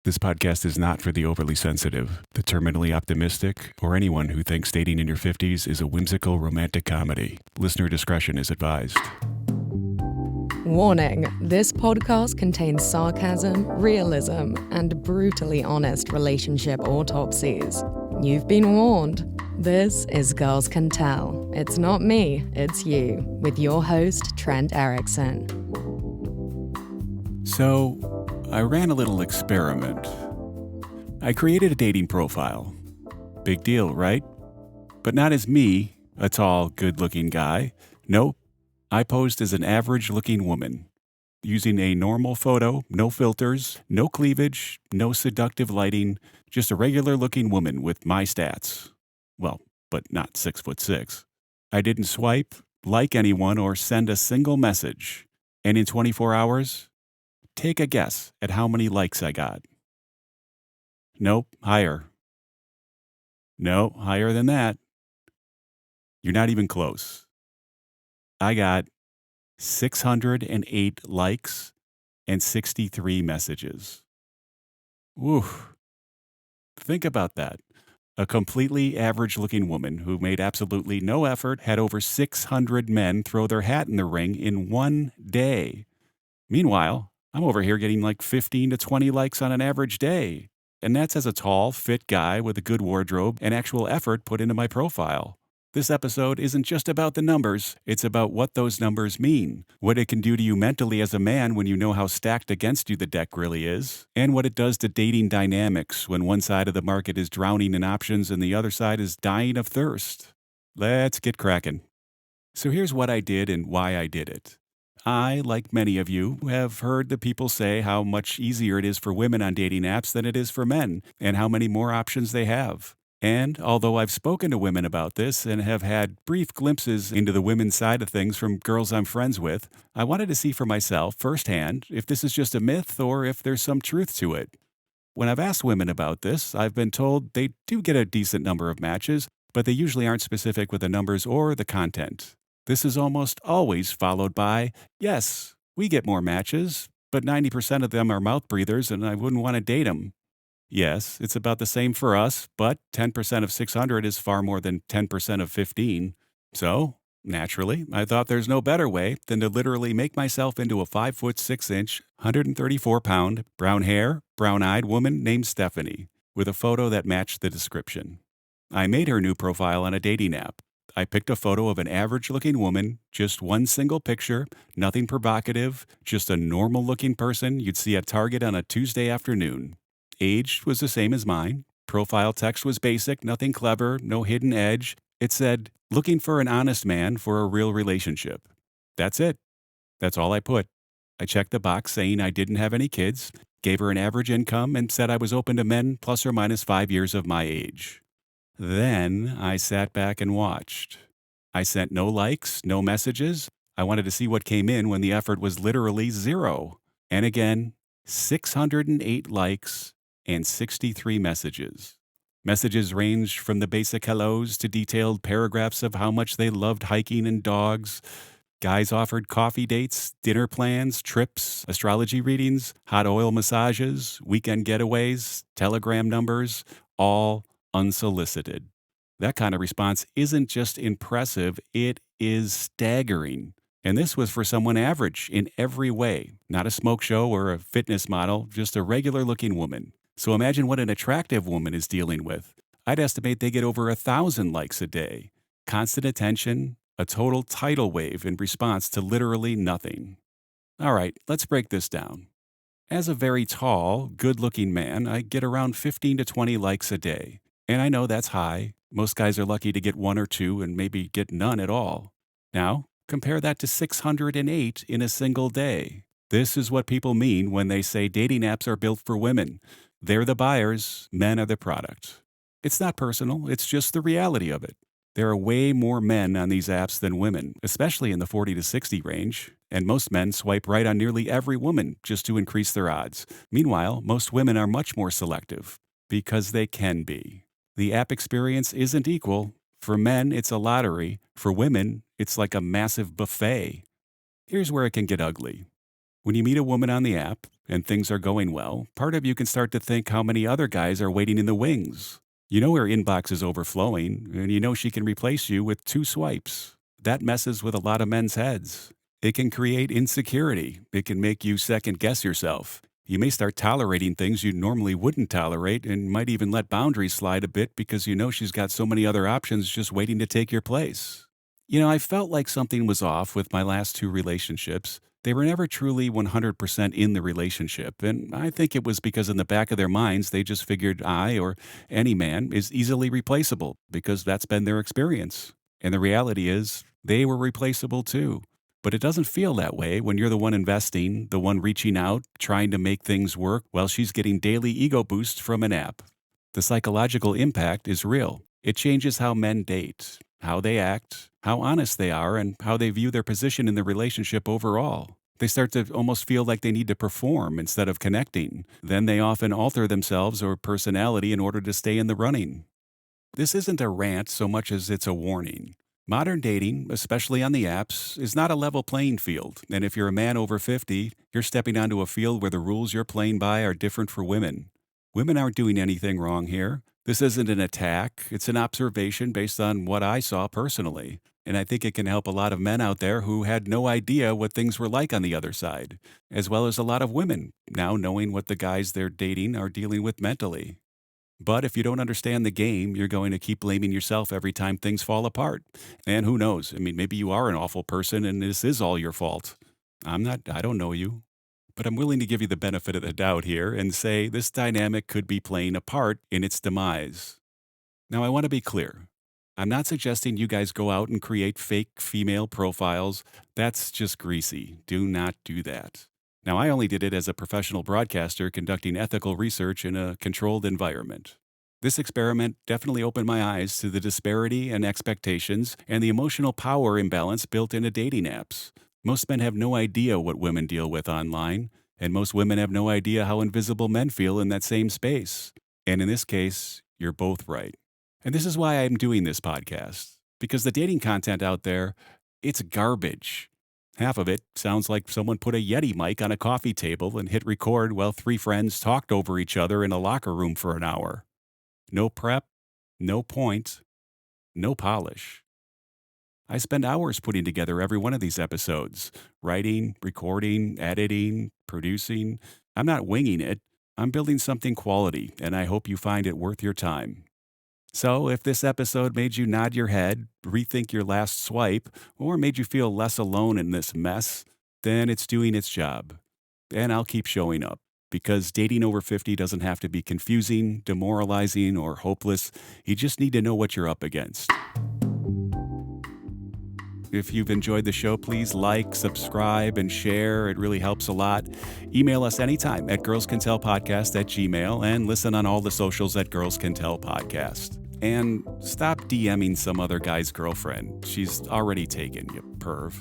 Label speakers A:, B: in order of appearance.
A: This podcast is not for the overly sensitive, the terminally optimistic, or anyone who thinks dating in your 50s is a whimsical romantic comedy. Listener discretion is advised.
B: Warning, this podcast contains sarcasm, realism, and brutally honest relationship autopsies. You've been warned. This is Girls Can Tell. It's not me, it's you, with your host, Trent Erickson.
A: So, I ran a little experiment. I created a dating profile. Big deal, right? But not as me, a tall, good-looking guy. Nope. I posed as an average-looking woman, using a normal photo, no filters, no cleavage, no seductive lighting, just a regular-looking woman with my stats. Well, but not 6'6". I didn't swipe, like anyone, or send a single message. And in 24 hours, take a guess at how many likes I got. Nope, higher. No, higher than that. You're not even close. I got 608 likes and 63 messages. Whew. Think about that. A completely average-looking woman who made absolutely no effort had over 600 men throw their hat in the ring in one day. Meanwhile, I'm over here getting like 15 to 20 likes on an average day. And that's as a tall, fit guy with a good wardrobe and actual effort put into my profile. This episode isn't just about the numbers, it's about what those numbers mean, what it can do to you mentally as a man when you know how stacked against you the deck really is, and what it does to dating dynamics when one side of the market is drowning in options and the other side is dying of thirst. Let's get cracking. So here's what I did and why I did it. I, like many of you, have heard the people say how much easier it is for women on dating apps than it is for men, and how many more options they have. And although I've spoken to women about this and have had brief glimpses into the women's side of things from girls I'm friends with, I wanted to see for myself firsthand if this is just a myth or if there's some truth to it. When I've asked women about this, I've been told they do get a decent number of matches, but they usually aren't specific with the numbers or the content. This is almost always followed by, yes, we get more matches, but 90% of them are mouth breathers and I wouldn't want to date them. Yes, it's about the same for us, but 10% of 600 is far more than 10% of 15. So, naturally, I thought there's no better way than to literally make myself into a 5'6", 134-pound, brown hair, brown-eyed woman named Stephanie, with a photo that matched the description. I made her new profile on a dating app. I picked a photo of an average-looking woman, just one single picture, nothing provocative, just a normal-looking person you'd see at Target on a Tuesday afternoon. Age was the same as mine. Profile text was basic, nothing clever, no hidden edge. It said, looking for an honest man for a real relationship. That's it. That's all I put. I checked the box saying I didn't have any kids, gave her an average income, and said I was open to men plus or minus 5 years of my age. Then I sat back and watched. I sent no likes, no messages. I wanted to see what came in when the effort was literally zero. And again, 608 likes and 63 messages. Messages ranged from the basic hellos to detailed paragraphs of how much they loved hiking and dogs. Guys offered coffee dates, dinner plans, trips, astrology readings, hot oil massages, weekend getaways, telegram numbers, all unsolicited. That kind of response isn't just impressive, it is staggering. And this was for someone average in every way, not a smoke show or a fitness model, just a regular-looking woman. So imagine what an attractive woman is dealing with. I'd estimate they get over 1,000 likes a day. Constant attention, a total tidal wave in response to literally nothing. All right, let's break this down. As a very tall, good-looking man, I get around 15 to 20 likes a day. And I know that's high. Most guys are lucky to get 1 or 2 and maybe get none at all. Now, compare that to 608 in a single day. This is what people mean when they say dating apps are built for women. They're the buyers, men are the product. It's not personal, it's just the reality of it. There are way more men on these apps than women, especially in the 40 to 60 range, and most men swipe right on nearly every woman just to increase their odds. Meanwhile, most women are much more selective, because they can be. The app experience isn't equal. For men, it's a lottery. For women, it's like a massive buffet. Here's where it can get ugly. When you meet a woman on the app, and things are going well, part of you can start to think how many other guys are waiting in the wings. You know her inbox is overflowing, and you know she can replace you with 2 swipes. That messes with a lot of men's heads. It can create insecurity. It can make you second guess yourself. You may start tolerating things you normally wouldn't tolerate and might even let boundaries slide a bit because you know she's got so many other options just waiting to take your place. I felt like something was off with my last 2 relationships. They were never truly 100% in the relationship, and I think it was because in the back of their minds they just figured I, or any man, is easily replaceable because that's been their experience. And the reality is, they were replaceable too. But it doesn't feel that way when you're the one investing, the one reaching out, trying to make things work while she's getting daily ego boosts from an app. The psychological impact is real. It changes how men date, how they act, how honest they are, and how they view their position in the relationship overall. They start to almost feel like they need to perform instead of connecting. Then they often alter themselves or personality in order to stay in the running. This isn't a rant so much as it's a warning. Modern dating, especially on the apps, is not a level playing field, and if you're a man over 50, you're stepping onto a field where the rules you're playing by are different for women. Women aren't doing anything wrong here. This isn't an attack, it's an observation based on what I saw personally, and I think it can help a lot of men out there who had no idea what things were like on the other side, as well as a lot of women now knowing what the guys they're dating are dealing with mentally. But if you don't understand the game, you're going to keep blaming yourself every time things fall apart. And who knows? Maybe you are an awful person and this is all your fault. I don't know you. But I'm willing to give you the benefit of the doubt here and say this dynamic could be playing a part in its demise. Now, I want to be clear. I'm not suggesting you guys go out and create fake female profiles. That's just greasy. Do not do that. Now, I only did it as a professional broadcaster conducting ethical research in a controlled environment. This experiment definitely opened my eyes to the disparity in expectations and the emotional power imbalance built into dating apps. Most men have no idea what women deal with online, and most women have no idea how invisible men feel in that same space. And in this case, you're both right. And this is why I'm doing this podcast, because the dating content out there, it's garbage. Half of it sounds like someone put a Yeti mic on a coffee table and hit record while 3 friends talked over each other in a locker room for an hour. No prep, no point, no polish. I spend hours putting together every one of these episodes, writing, recording, editing, producing. I'm not winging it. I'm building something quality, and I hope you find it worth your time. So, if this episode made you nod your head, rethink your last swipe, or made you feel less alone in this mess, then it's doing its job. And I'll keep showing up, because dating over 50 doesn't have to be confusing, demoralizing, or hopeless. You just need to know what you're up against. If you've enjoyed the show, please like, subscribe, and share. It really helps a lot. Email us anytime at girlscantellpodcast@gmail.com and listen on all the socials at Girls Can Tell Podcast. And stop DMing some other guy's girlfriend. She's already taken, you perv.